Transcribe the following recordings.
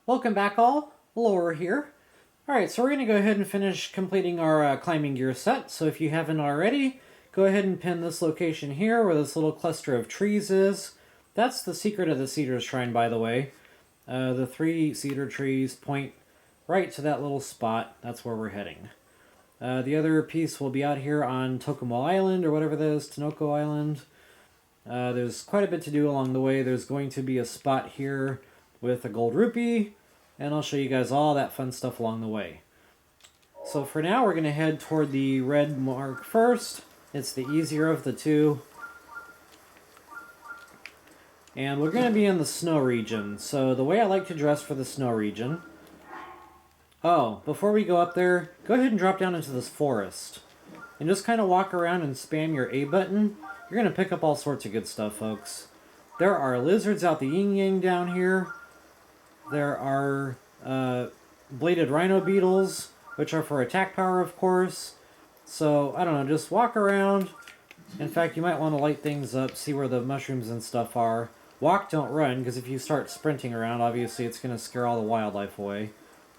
Welcome back all, Lower here. Alright, so we're going to go ahead and finish completing our climbing gear set. So if you haven't already, go ahead and pin this location here where this little cluster of trees is. That's the secret of the Cedar Shrine, by the way. The 3 cedar trees point right to that little spot. That's where we're heading. The other piece will be out here on Tokomo Island, or whatever that is, Tanoko Island. There's quite a bit to do along the way. There's going to be a spot here with a gold rupee, and I'll show you guys all that fun stuff along the way. So for now, we're going to head toward the red mark first. It's the easier of the two. And we're going to be in the snow region. So the way I like to dress for the snow region... Oh, before we go up there, go ahead and drop down into this forest. And just kind of walk around and spam your A button. You're going to pick up all sorts of good stuff, folks. There are lizards out the yin-yang down here. There are bladed rhino beetles, which are for attack power, of course. So, I don't know, just walk around. In fact, you might want to light things up, see where the mushrooms and stuff are. Walk, don't run, because if you start sprinting around, obviously it's going to scare all the wildlife away.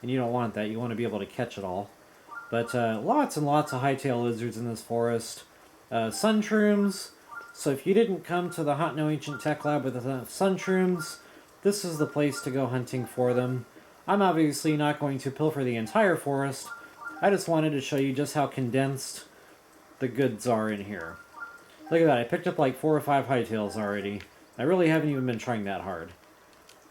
And you don't want that, you want to be able to catch it all. But lots and lots of hightail lizards in this forest. Sun shrooms. So if you didn't come to the Hateno Ancient Tech Lab with the sun shrooms, this is the place to go hunting for them. I'm obviously not going to pilfer the entire forest. I just wanted to show you just how condensed the goods are in here. Look at that, I picked up like 4 or 5 hightails already. I really haven't even been trying that hard.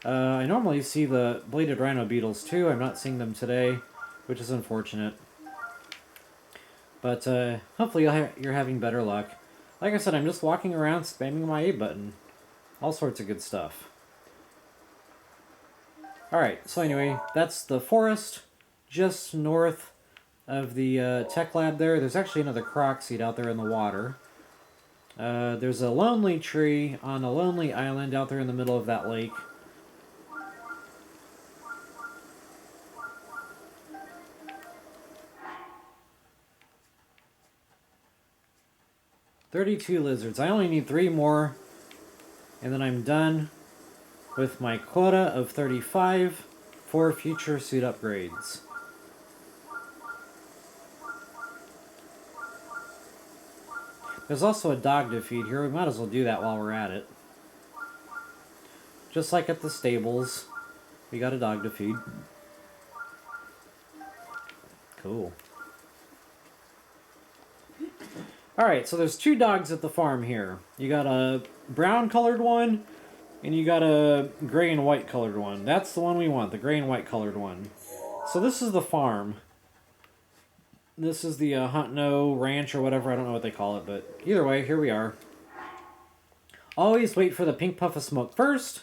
I normally see the bladed rhino beetles too. I'm not seeing them today, which is unfortunate. But hopefully you're having better luck. Like I said, I'm just walking around spamming my A button. All sorts of good stuff. Alright, so anyway, that's the forest just north of the tech lab there. There's actually another Korok seed out there in the water. There's a lonely tree on a lonely island out there in the middle of that lake. "32 lizards. I only need 3 more, and then I'm done with my quota of 35 for future suit upgrades." There's also a dog to feed here. We might as well do that while we're at it. Just like at the stables, we got a dog to feed. Cool. Alright, so there's 2 dogs at the farm here. You got a brown colored one, and you got a gray and white colored one. That's the one we want, the gray and white colored one. So this is the farm. This is the Hateno Ranch or whatever, I don't know what they call it, but either way, here we are. Always wait for the pink puff of smoke first.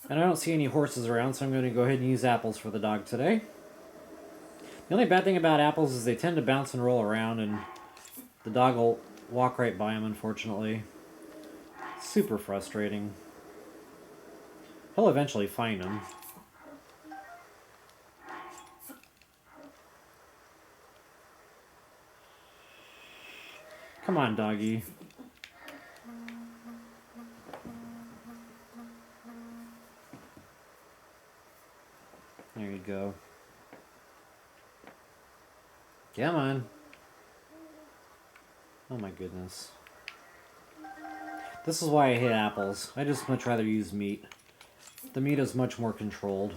And I don't see any horses around, so I'm going to go ahead and use apples for the dog today. The only bad thing about apples is they tend to bounce and roll around, and the dog will walk right by them, unfortunately. Super frustrating. He'll eventually find them. Come on, doggy. There you go. Come on. Oh my goodness. This is why I hate apples. I just much rather use meat. The meat is much more controlled.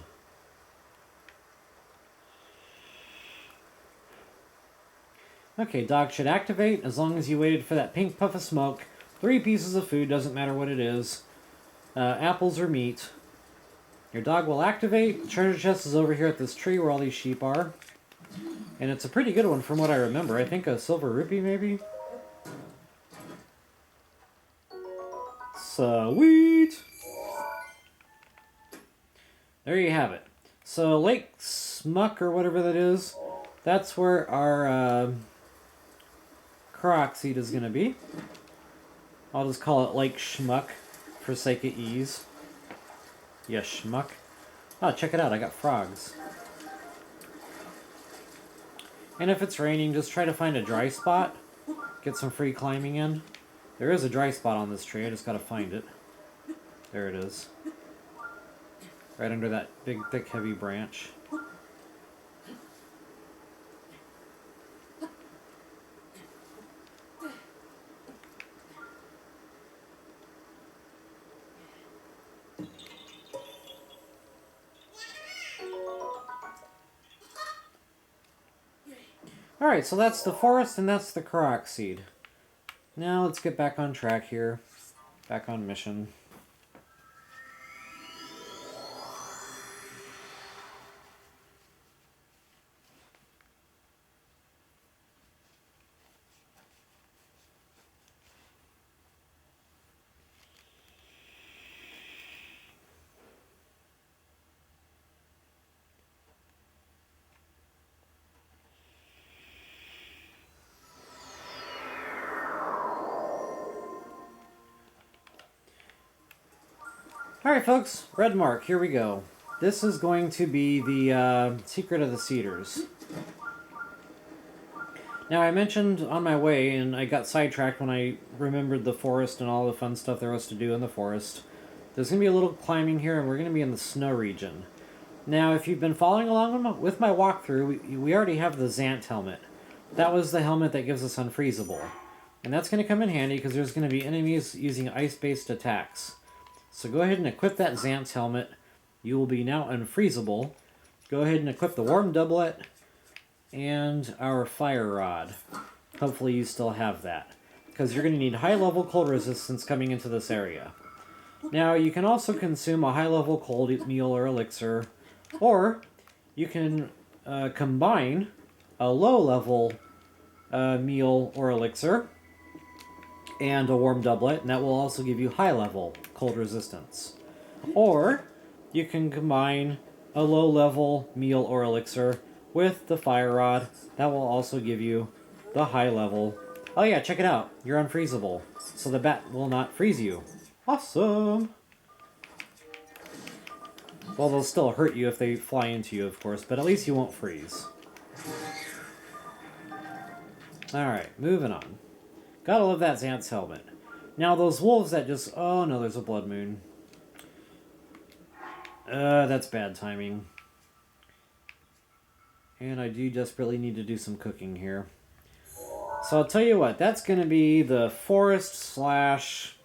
Okay, dog should activate as long as you waited for that pink puff of smoke. 3 pieces of food, doesn't matter what it is. Apples or meat. Your dog will activate. The treasure chest is over here at this tree where all these sheep are. And it's a pretty good one from what I remember. I think a silver rupee, maybe? Sweet! There you have it. So Lake Sumac, or whatever that is, that's where our Korok seed is going to be. I'll just call it Lake Schmuck for sake of ease. Yeah, schmuck. Oh, check it out, I got frogs. And if it's raining, just try to find a dry spot. Get some free climbing in. There is a dry spot on this tree, I just gotta find it. There it is. Right under that big, thick, heavy branch. Alright, so that's the forest and that's the Korok seed. Now let's get back on track here. Back on mission. Alright folks, red mark, here we go. This is going to be the secret of the cedars. Now I mentioned on my way, and I got sidetracked when I remembered the forest and all the fun stuff there was to do in the forest. There's going to be a little climbing here, and we're going to be in the snow region. Now if you've been following along with my walkthrough, we already have the Zant helmet. That was the helmet that gives us unfreezable. And that's going to come in handy because there's going to be enemies using ice-based attacks. So go ahead and equip that Zant's helmet. You will be now unfreezable. Go ahead and equip the warm doublet and our fire rod. Hopefully you still have that, because you're going to need high-level cold resistance coming into this area. Now you can also consume a high-level cold meal or elixir, or you can combine a low-level meal or elixir and a warm doublet, and that will also give you high-level cold resistance. Or you can combine a low-level meal or elixir with the fire rod. That will also give you the high-level. Oh yeah, check it out. You're unfreezable, so the bat will not freeze you. Awesome! Well, they'll still hurt you if they fly into you, of course, but at least you won't freeze. Alright, moving on. Gotta love that Zant's helmet. Now those wolves that just... Oh no, there's a blood moon. That's bad timing. And I do desperately need to do some cooking here. So I'll tell you what, that's going to be the forest slash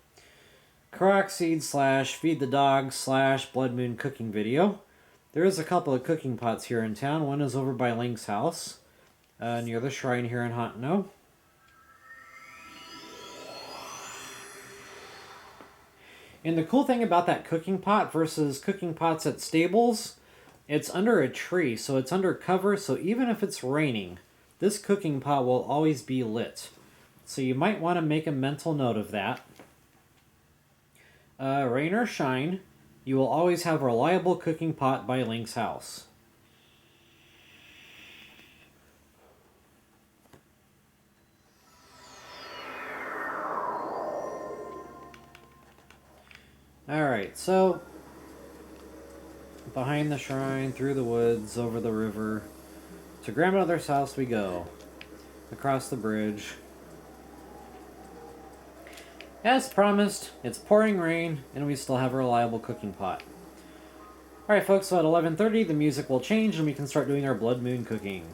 Korok seed slash feed the dog slash blood moon cooking video. There is a couple of cooking pots here in town. One is over by Link's house, near the shrine here in Hateno. And the cool thing about that cooking pot versus cooking pots at stables, it's under a tree, so it's under cover, so even if it's raining, this cooking pot will always be lit. So you might want to make a mental note of that. Rain or shine, you will always have a reliable cooking pot by Link's house. Alright, so behind the shrine, through the woods, over the river, to grandmother's house we go. Across the bridge. As promised, it's pouring rain, and we still have a reliable cooking pot. Alright folks, so at 11:30 the music will change and we can start doing our blood moon cooking.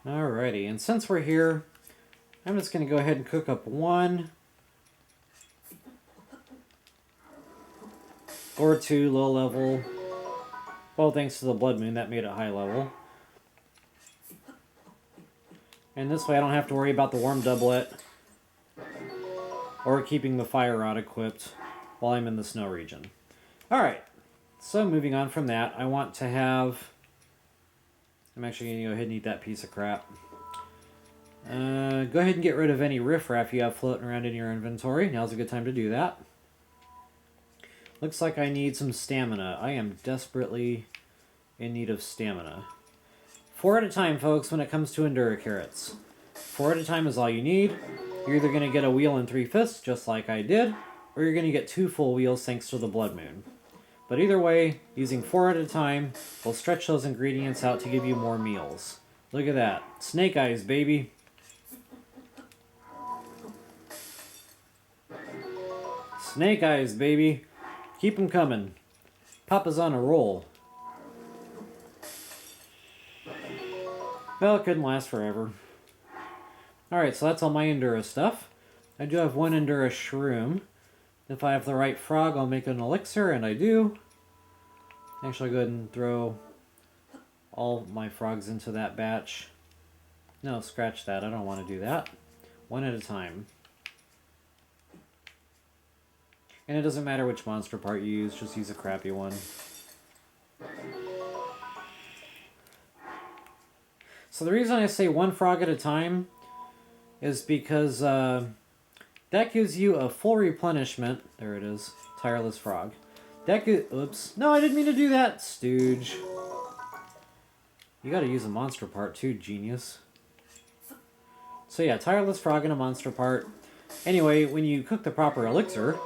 Alrighty, and since we're here, I'm just going to go ahead and cook up one or two low level. Well, thanks to the blood moon, that made it high level. And this way I don't have to worry about the warm doublet or keeping the fire rod equipped while I'm in the snow region. Alright, so moving on from that, I want to have... I'm actually going to go ahead and eat that piece of crap. Go ahead and get rid of any riffraff you have floating around in your inventory. Now's a good time to do that. Looks like I need some stamina. I am desperately in need of stamina. 4 at a time, folks, when it comes to Endura carrots. 4 at a time is all you need. You're either going to get a wheel and 3/5, just like I did, or you're going to get 2 full wheels thanks to the blood moon. But either way, using 4 at a time will stretch those ingredients out to give you more meals. Look at that. Snake eyes, baby. Snake eyes, baby. Keep them coming. Papa's on a roll. Well, it couldn't last forever. Alright, so that's all my Endura stuff. I do have 1 Endura shroom. If I have the right frog, I'll make an elixir, and I do. Actually, I'll go ahead and throw all my frogs into that batch. No, scratch that. I don't want to do that. 1 at a time. And it doesn't matter which monster part you use, just use a crappy one. So the reason I say 1 frog at a time is because that gives you a full replenishment. There it is. Tireless frog. That gives... Oops. No, I didn't mean to do that, stooge. You gotta use a monster part too, genius. So yeah, tireless frog and a monster part. Anyway, when you cook the proper elixir,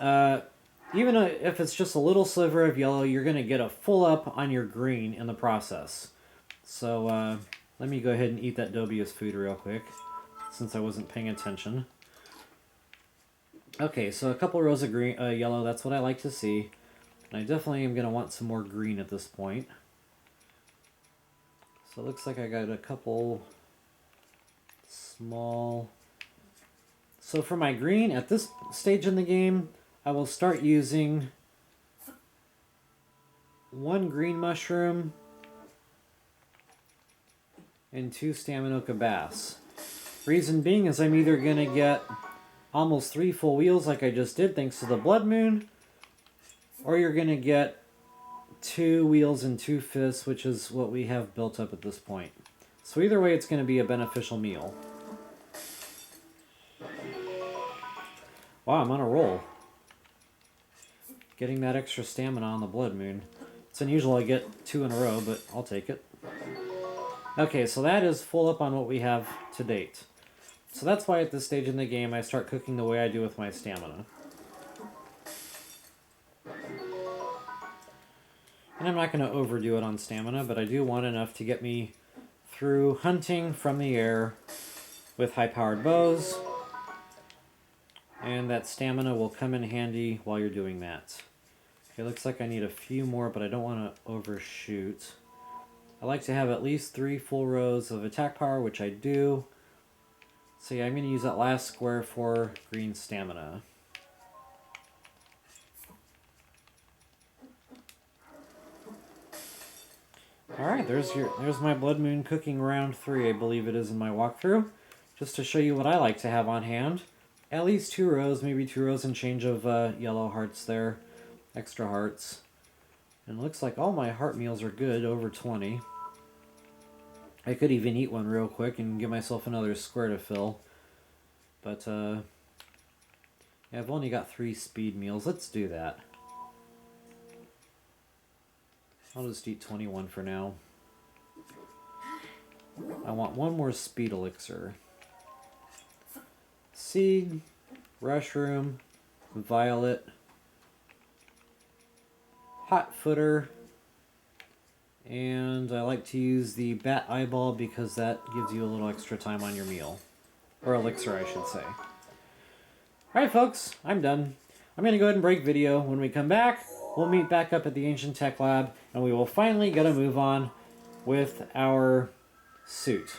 even if it's just a little sliver of yellow, you're gonna get a full up on your green in the process. So let me go ahead and eat that dubious food real quick, since I wasn't paying attention. Okay, so a couple rows of green, yellow, that's what I like to see. And I definitely am going to want some more green at this point. So it looks like I got a couple small... So for my green, at this stage in the game, I will start using 1 green mushroom and 2 Staminoka bass. Reason being is I'm either going to get almost 3 full wheels like I just did thanks to the blood moon, or you're going to get 2 wheels and 2/5, which is what we have built up at this point. So either way, it's going to be a beneficial meal. Wow, I'm on a roll. Getting that extra stamina on the blood moon. It's unusual I get 2 in a row, but I'll take it. Okay, so that is full up on what we have to date. So that's why at this stage in the game I start cooking the way I do with my stamina. And I'm not going to overdo it on stamina, but I do want enough to get me through hunting from the air with high-powered bows. And that stamina will come in handy while you're doing that. Okay, looks like I need a few more, but I don't want to overshoot. I like to have at least 3 full rows of attack power, which I do. So yeah, I'm going to use that last square for green stamina. Alright, there's my blood moon cooking round 3, I believe it is in my walkthrough. Just to show you what I like to have on hand. At least 2 rows, maybe 2 rows and change of yellow hearts there. Extra hearts. And it looks like all my heart meals are good, over 20. I could even eat one real quick and give myself another square to fill. But, yeah, I've only got 3 speed meals. Let's do that. I'll just eat 21 for now. I want 1 more speed elixir. Seed, Rushroom, Violet, Hot Footer, and I like to use the Bat Eyeball because that gives you a little extra time on your meal. Or elixir, I should say. Alright folks, I'm done. I'm going to go ahead and break video. When we come back, we'll meet back up at the Ancient Tech Lab, and we will finally get a move on with our suit.